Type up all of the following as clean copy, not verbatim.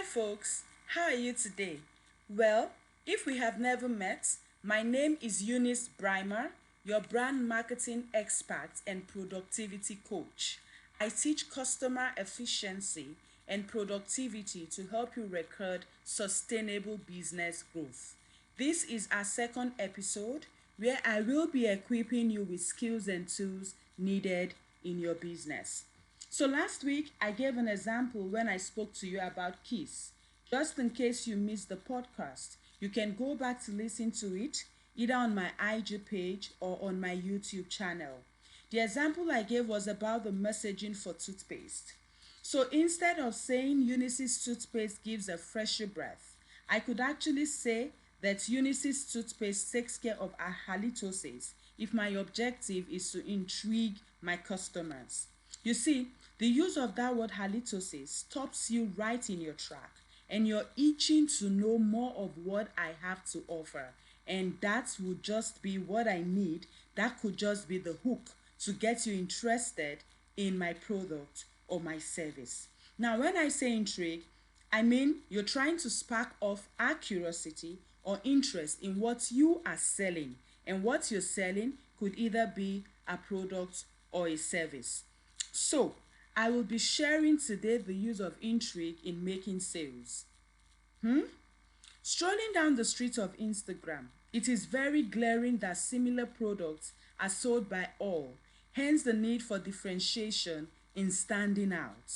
Hi folks, how are you today? Well, if we have never met, my name is Eunice Brimer, your brand marketing expert and productivity coach. I teach customer efficiency and productivity to help you record sustainable business growth. This is our second episode where I will be equipping you with skills and tools needed in your business. So last week, I gave an example when I spoke to you about keys. Just in case you missed the podcast, you can go back to listen to it either on my IG page or on my YouTube channel. The example I gave was about the messaging for toothpaste. So instead of saying Eunice's toothpaste gives a fresher breath, I could actually say that Eunice's toothpaste takes care of our halitosis if my objective is to intrigue my customers. You see, the use of that word halitosis stops you right in your track and you're itching to know more of what I have to offer. And that would just be what I need. That could just be the hook to get you interested in my product or my service. Now, when I say intrigue, I mean you're trying to spark off our curiosity or interest in what you are selling. And what you're selling could either be a product or a service. So, I will be sharing today the use of intrigue in making sales. Strolling down the streets of Instagram, it is very glaring that similar products are sold by all, hence the need for differentiation in standing out.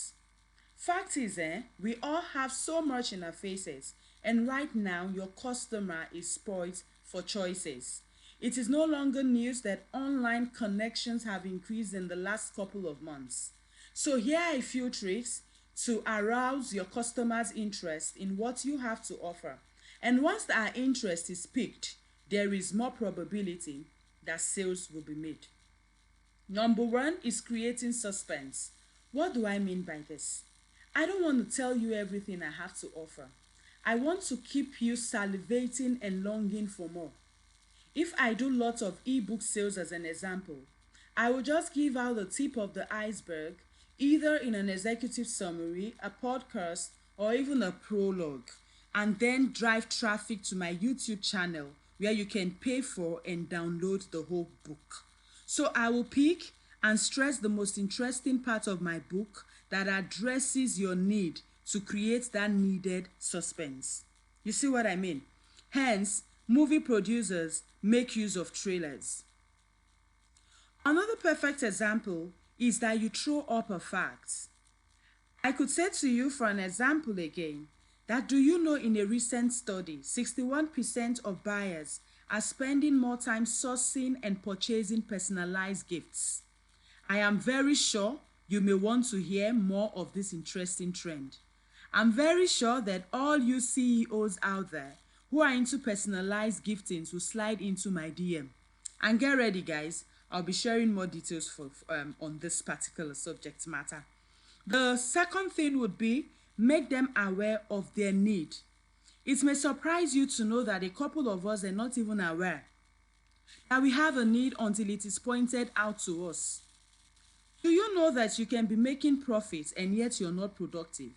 Fact is, we all have so much in our faces, and right now your customer is spoiled for choices. It is no longer news that online connections have increased in the last couple of months. So here are a few tricks to arouse your customers' interest in what you have to offer. And once our interest is piqued, there is more probability that sales will be made. Number one is creating suspense. What do I mean by this? I don't want to tell you everything I have to offer. I want to keep you salivating and longing for more. If I do lots of ebook sales as an example, I will just give out the tip of the iceberg, either in an executive summary, a podcast, or even a prologue, and then drive traffic to my YouTube channel where you can pay for and download the whole book. So I will pick and stress the most interesting part of my book that addresses your need to create that needed suspense. You see what I mean? Hence, movie producers make use of trailers. Another perfect example is that you throw up a fact. I could say to you for an example again, that do you know in a recent study, 61% of buyers are spending more time sourcing and purchasing personalized gifts. I am very sure you may want to hear more of this interesting trend. I'm very sure that all you CEOs out there who are into personalized giftings will slide into my DM. And get ready, guys. I'll be sharing more details on this particular subject matter. The second thing would be make them aware of their need. It may surprise you to know that a couple of us are not even aware that we have a need until it is pointed out to us. Do you know that you can be making profits and yet you're not productive?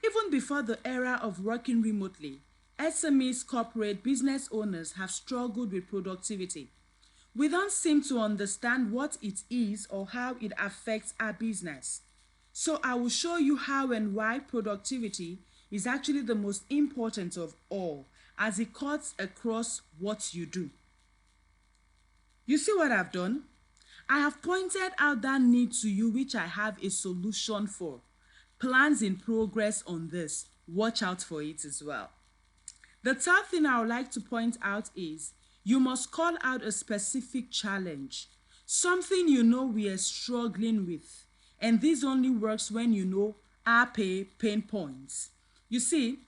Even before the era of working remotely, SMEs, corporate business owners have struggled with productivity. We don't seem to understand what it is or how it affects our business. So I will show you how and why productivity is actually the most important of all, as it cuts across what you do. You see what I've done? I have pointed out that need to you, which I have a solution for. Plans in progress on this. Watch out for it as well. The third thing I would like to point out is you must call out a specific challenge, something you know we are struggling with, and this only works when you know our pain points. You see,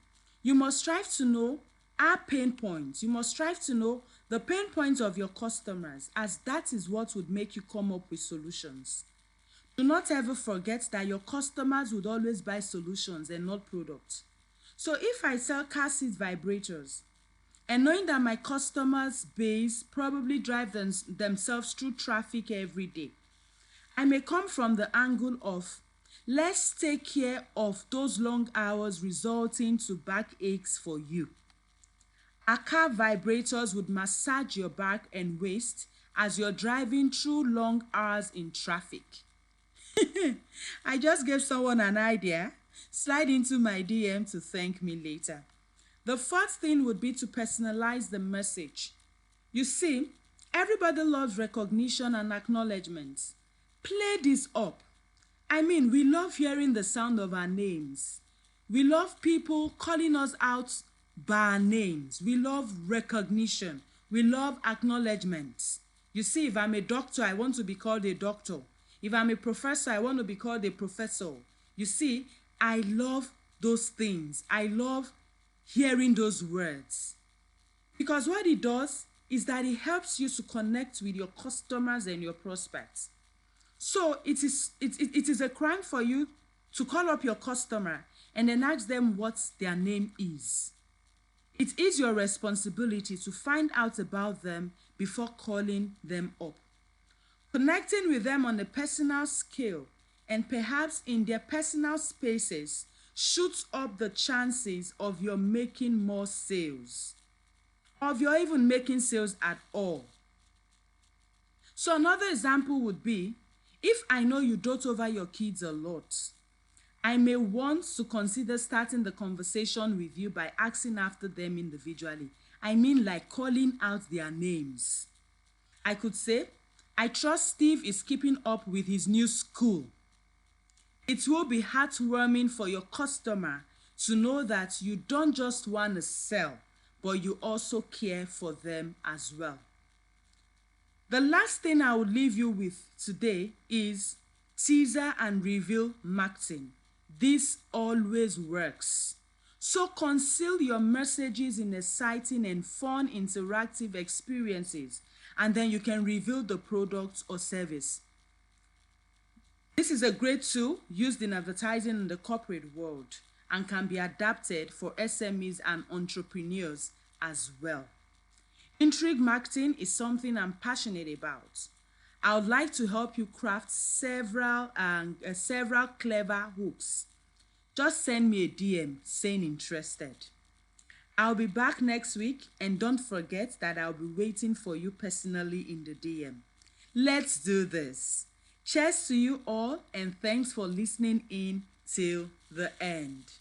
you must strive to know our pain points. You must strive to know the pain points of your customers, as that is what would make you come up with solutions. Do not ever forget that your customers would always buy solutions and not products. So if I sell car seat vibrators, and knowing that my customers' base probably drive themselves through traffic every day, I may come from the angle of Let's take care of those long hours resulting to backaches for you. Our car vibrators would massage your back and waist as you're driving through long hours in traffic. I just gave someone an idea. Slide into my DM to thank me later. The fourth thing would be to personalize the message. You see, everybody loves recognition and acknowledgement. Play this up. I mean, we love hearing the sound of our names. We love people calling us out by our names. We love recognition. We love acknowledgement. You see, if I'm a doctor, I want to be called a doctor. If I'm a professor, I want to be called a professor. You see, I love those things. I love hearing those words. Because what it does is that it helps you to connect with your customers and your prospects. So it is a crime for you to call up your customer and then ask them what their name is. It is your responsibility to find out about them before calling them up. Connecting with them on a personal scale and perhaps in their personal spaces shoots up the chances of your making more sales, or of your even making sales at all. So another example would be, if I know you dote over your kids a lot, I may want to consider starting the conversation with you by asking after them individually. I mean, like calling out their names. I could say, I trust Steve is keeping up with his new school. It will be heartwarming for your customer to know that you don't just want to sell, but you also care for them as well. The last thing I will leave you with today is teaser and reveal marketing. This always works. So conceal your messages in exciting and fun interactive experiences, and then you can reveal the product or service. This is a great tool used in advertising in the corporate world and can be adapted for SMEs and entrepreneurs as well. Intrigue marketing is something I'm passionate about. I would like to help you craft several clever hooks. Just send me a DM saying interested. I'll be back next week, and don't forget that I'll be waiting for you personally in the DM. Let's do this. Cheers to you all, and thanks for listening in till the end.